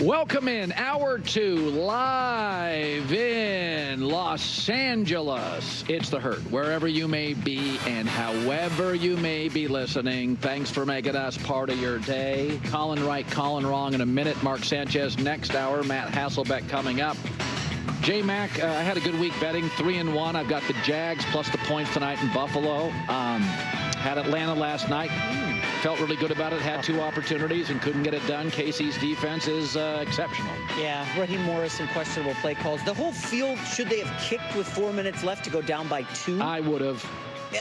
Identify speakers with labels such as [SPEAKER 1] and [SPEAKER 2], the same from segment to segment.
[SPEAKER 1] Welcome in Hour 2, live in Los Angeles. It's The Herd, wherever you may be and however you may be listening. Thanks for making us part of your day. Colin right, Colin wrong in a minute. Mark Sanchez next hour. Matt Hasselbeck coming up. J-Mac, I had a good week betting, 3-1. I've got the Jags plus the points tonight in Buffalo. Had Atlanta last night. Felt really good about it. Had two opportunities and couldn't get it done. KC's defense is exceptional.
[SPEAKER 2] Yeah, Raheem Morris and questionable play calls. The whole field, should they have kicked with 4 minutes left to go down by 2?
[SPEAKER 1] I would have.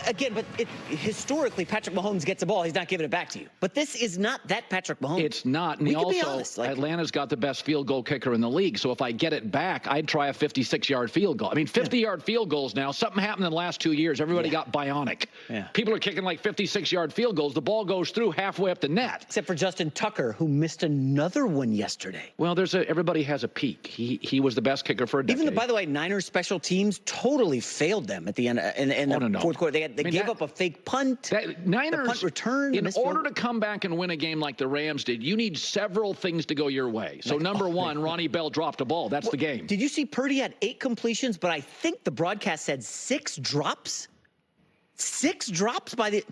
[SPEAKER 2] Again, but historically, Patrick Mahomes gets a ball. He's not giving it back to you. But this is not that Patrick Mahomes.
[SPEAKER 1] It's not. And Atlanta's got the best field goal kicker in the league. So if I get it back, I'd try a 56-yard field goal. I mean, 50-yard field goals now. Something happened in the last 2 years. Everybody got bionic. Yeah. People are kicking like 56-yard field goals. The ball goes through halfway up the net.
[SPEAKER 2] Except for Justin Tucker, who missed another one yesterday.
[SPEAKER 1] Well, everybody has a peak. He was the best kicker for a decade.
[SPEAKER 2] By the way, Niners special teams totally failed them at the end in the fourth quarter. They gave up a fake punt.
[SPEAKER 1] Niners,
[SPEAKER 2] the punt return.
[SPEAKER 1] In order to come back and win a game like the Rams did, you need several things to go your way. So number one, Ronnie Bell dropped a ball. That's the game.
[SPEAKER 2] Did you see Purdy had 8 completions, but I think the broadcast said 6 drops? 6 drops by the...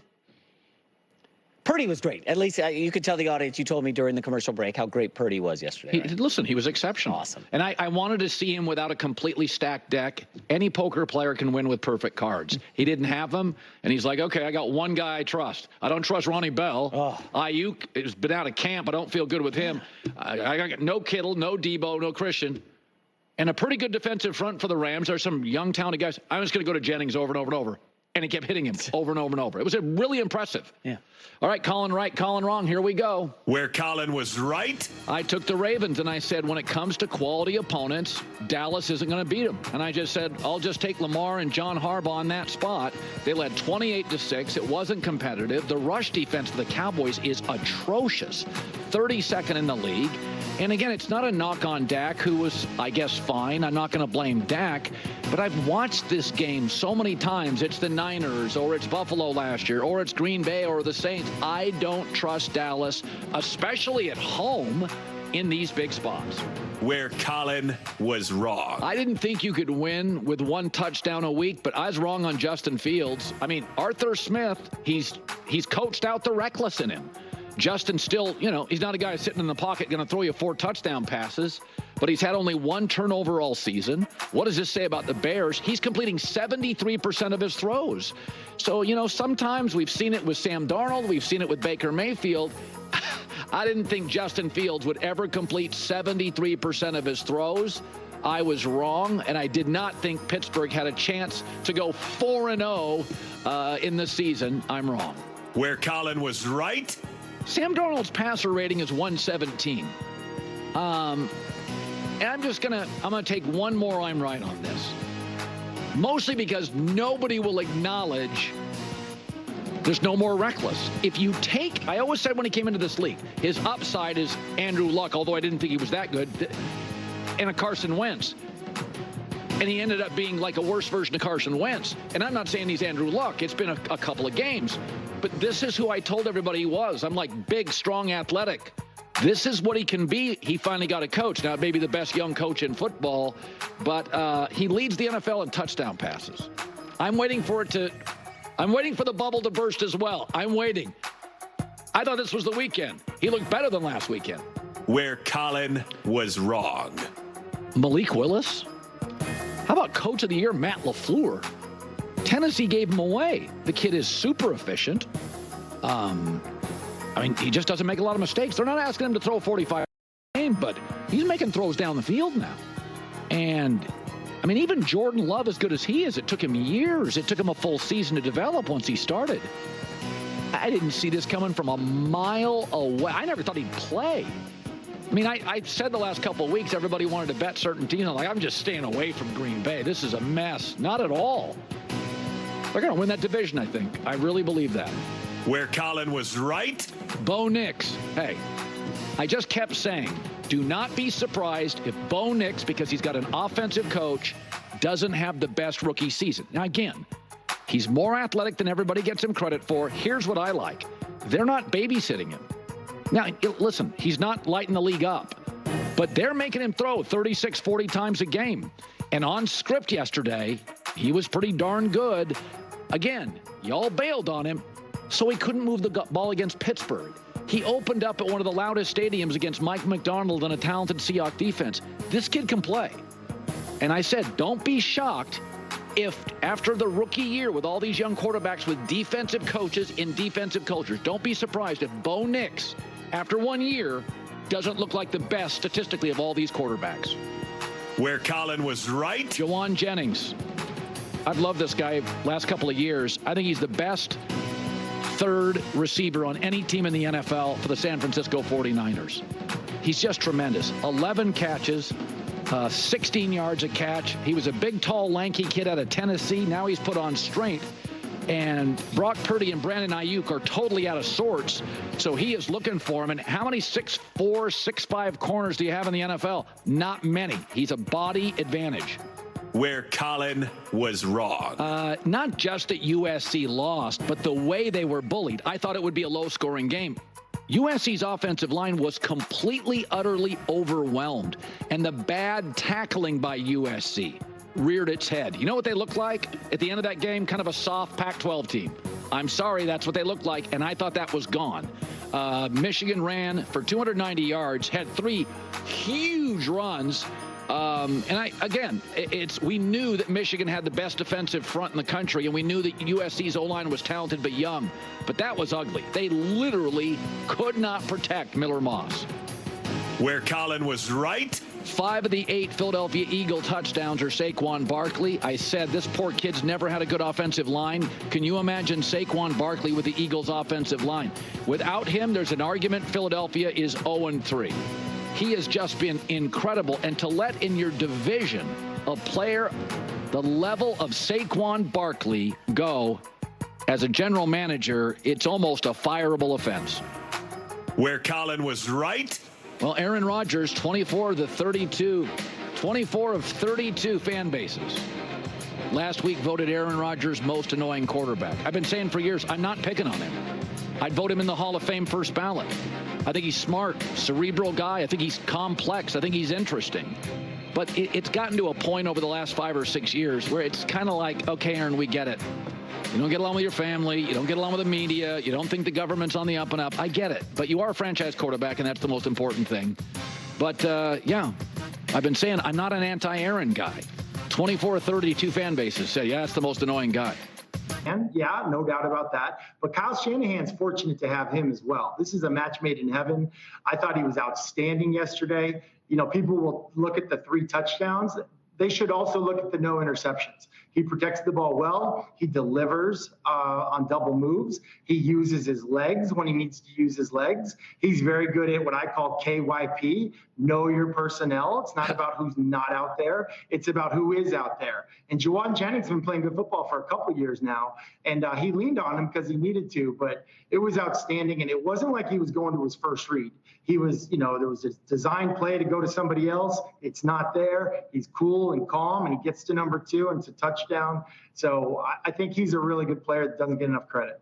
[SPEAKER 2] Purdy was great. At least you could tell the audience, you told me during the commercial break how great Purdy was yesterday. Right?
[SPEAKER 1] Listen, he was exceptional.
[SPEAKER 2] Awesome.
[SPEAKER 1] And I wanted to see him without a completely stacked deck. Any poker player can win with perfect cards. He didn't have them, and he's like, okay, I got one guy I trust. I don't trust Ronnie Bell. Ayuk has been out of camp. I don't feel good with him. I got no Kittle, no Debo, no Christian. And a pretty good defensive front for the Rams. There's some young, talented guys. I'm just going to go to Jennings over and over and over. And he kept hitting him over and over and over. It was really impressive.
[SPEAKER 2] Yeah.
[SPEAKER 1] All right, Colin right, Colin wrong. Here we go.
[SPEAKER 3] Where Colin was right.
[SPEAKER 1] I took the Ravens, and I said, when it comes to quality opponents, Dallas isn't going to beat them. And I just said, I'll just take Lamar and John Harbaugh on that spot. They led 28-6. It wasn't competitive. The rush defense of the Cowboys is atrocious. 32nd in the league. And again, it's not a knock on Dak, who was, I guess, fine. I'm not going to blame Dak. But I've watched this game so many times. It's the Niners, or it's Buffalo last year, or it's Green Bay, or the Saints. I don't trust Dallas, especially at home, in these big spots.
[SPEAKER 3] Where Colin was wrong.
[SPEAKER 1] I didn't think you could win with 1 touchdown a week, but I was wrong on Justin Fields. I mean, Arthur Smith, he's coached out the reckless in him. Justin still, he's not a guy sitting in the pocket going to throw you 4 touchdown passes, but he's had only 1 turnover all season. What does this say about the Bears? He's completing 73% of his throws. So, sometimes we've seen it with Sam Darnold. We've seen it with Baker Mayfield. I didn't think Justin Fields would ever complete 73% of his throws. I was wrong, and I did not think Pittsburgh had a chance to go 4-0 in the season. I'm wrong.
[SPEAKER 3] Where Colin was right.
[SPEAKER 1] Sam Darnold's passer rating is 117. And I'm going to take one more I'm right on this. Mostly because nobody will acknowledge there's no more reckless. If you take, I always said when he came into this league, his upside is Andrew Luck, although I didn't think he was that good, and a Carson Wentz. And he ended up being like a worse version of Carson Wentz. And I'm not saying he's Andrew Luck. It's been a couple of games. But this is who I told everybody he was. I'm like, big, strong, athletic. This is what he can be. He finally got a coach. Now, maybe the best young coach in football, but he leads the NFL in touchdown passes. I'm waiting for the bubble to burst as well. I'm waiting. I thought this was the weekend. He looked better than last weekend.
[SPEAKER 3] Where Colin was wrong.
[SPEAKER 1] Malik Willis? How about Coach of the Year, Matt LaFleur? Tennessee gave him away. The kid is super efficient. He just doesn't make a lot of mistakes. They're not asking him to throw 45 game, but he's making throws down the field now. And, even Jordan Love, as good as he is, it took him years. It took him a full season to develop once he started. I didn't see this coming from a mile away. I never thought he'd play. I said the last couple of weeks everybody wanted to bet certain teams. I'm just staying away from Green Bay. This is a mess. Not at all. They're going to win that division, I think. I really believe that.
[SPEAKER 3] Where Colin was right.
[SPEAKER 1] Bo Nix. Hey, I just kept saying, do not be surprised if Bo Nix, because he's got an offensive coach, doesn't have the best rookie season. Now, again, he's more athletic than everybody gets him credit for. Here's what I like. They're not babysitting him. Now, listen, he's not lighting the league up. But they're making him throw 36, 40 times a game. And on script yesterday, he was pretty darn good. Again, y'all bailed on him, so he couldn't move the ball against Pittsburgh. He opened up at one of the loudest stadiums against Mike McDonald and a talented Seahawks defense. This kid can play. And I said, don't be shocked if after the rookie year with all these young quarterbacks with defensive coaches in defensive cultures, don't be surprised if Bo Nix, after 1 year, doesn't look like the best statistically of all these quarterbacks.
[SPEAKER 3] Where Colin was right.
[SPEAKER 1] Jawan Jennings. I've loved this guy last couple of years. I think he's the best third receiver on any team in the NFL for the San Francisco 49ers. He's just tremendous. 11 catches, 16 yards a catch. He was a big, tall, lanky kid out of Tennessee. Now he's put on strength. And Brock Purdy and Brandon Ayuk are totally out of sorts, so he is looking for him. And how many 6'4", 6'5" corners do you have in the NFL? Not many. He's a body advantage.
[SPEAKER 3] Where Colin was wrong.
[SPEAKER 1] Not just that USC lost, but the way they were bullied. I thought it would be a low-scoring game. USC's offensive line was completely, utterly overwhelmed, and the bad tackling by USC reared its head. You know what they looked like at the end of that game? Kind of a soft Pac-12 team. I'm sorry, that's what they looked like, and I thought that was gone. Michigan ran for 290 yards, had 3 huge runs. We knew that Michigan had the best defensive front in the country, and we knew that USC's O-line was talented but young. But that was ugly. They literally could not protect Miller Moss.
[SPEAKER 3] Where Colin was right.
[SPEAKER 1] 5 of the 8 Philadelphia Eagle touchdowns are Saquon Barkley. I said this poor kid's never had a good offensive line. Can you imagine Saquon Barkley with the Eagles' offensive line? Without him, there's an argument Philadelphia is 0-3. He has just been incredible. And to let in your division a player the level of Saquon Barkley go as a general manager, it's almost a fireable offense.
[SPEAKER 3] Where Colin was right.
[SPEAKER 1] Well, Aaron Rodgers, 24 of 32 fan bases. Last week voted Aaron Rodgers most annoying quarterback. I've been saying for years, I'm not picking on him. I'd vote him in the Hall of Fame first ballot. I think he's smart, cerebral guy. I think he's complex. I think he's interesting. But it's gotten to a point over the last 5 or 6 years where it's kind of like, okay, Aaron, we get it. You don't get along with your family. You don't get along with the media. You don't think the government's on the up and up. I get it. But you are a franchise quarterback, and that's the most important thing. But, yeah, I've been saying I'm not an anti-Aaron guy. 24 of 32 fan bases say, yeah, that's the most annoying guy.
[SPEAKER 4] And yeah, no doubt about that. But Kyle Shanahan's fortunate to have him as well. This is a match made in heaven. I thought he was outstanding yesterday. You know, people will look at the 3 touchdowns. They should also look at the no interceptions. He protects the ball well. He delivers on double moves. He uses his legs when he needs to use his legs. He's very good at what I call KYP, know your personnel. It's not about who's not out there. It's about who is out there. And Jawan Jennings has been playing good football for a couple of years now, and he leaned on him because he needed to, but it was outstanding, and it wasn't like he was going to his first read. He was, you know, there was a design play to go to somebody else. It's not there. He's cool and calm, and he gets to number 2, and it's a touchdown. So I think he's a really good player that doesn't get enough credit.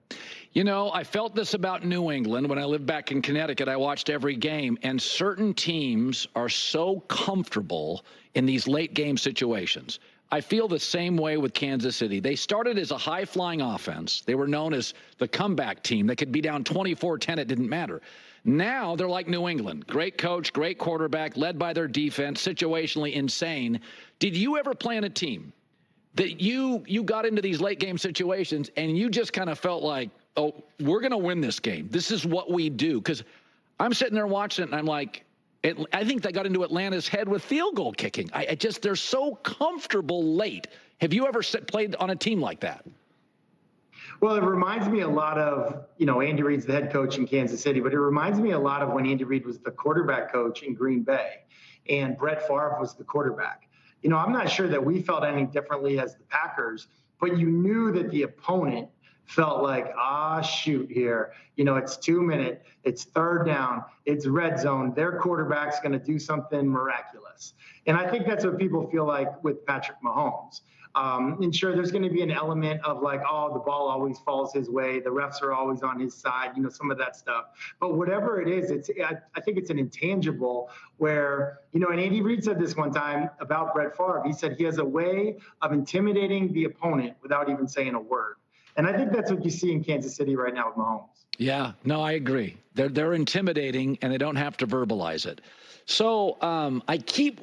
[SPEAKER 1] You know, I felt this about New England. When I lived back in Connecticut, I watched every game, and certain teams are so comfortable in these late game situations. I feel the same way with Kansas City. They started as a high-flying offense. They were known as the comeback team. They could be down 24-10. It didn't matter. Now they're like New England. Great coach, great quarterback, led by their defense, situationally insane. Did you ever play on a team that you got into these late game situations and you just kind of felt like, oh, we're going to win this game. This is what we do? Because I'm sitting there watching it and I'm like, I think they got into Atlanta's head with field goal kicking. They're so comfortable late. Have you ever played on a team like that?
[SPEAKER 4] Well, it reminds me a lot of, you know, Andy Reid's the head coach in Kansas City, but it reminds me a lot of when Andy Reid was the quarterback coach in Green Bay and Brett Favre was the quarterback. You know, I'm not sure that we felt any differently as the Packers, but you knew that the opponent felt like, shoot here. It's 2 minutes, it's third down, it's red zone. Their quarterback's going to do something miraculous. And I think that's what people feel like with Patrick Mahomes. And sure, there's going to be an element of like, the ball always falls his way. The refs are always on his side, some of that stuff. But whatever it is, I think it's an intangible where, and Andy Reid said this one time about Brett Favre. He said he has a way of intimidating the opponent without even saying a word. And I think that's what you see in Kansas City right now with Mahomes.
[SPEAKER 1] Yeah, no, I agree. They're intimidating, and they don't have to verbalize it. So I keep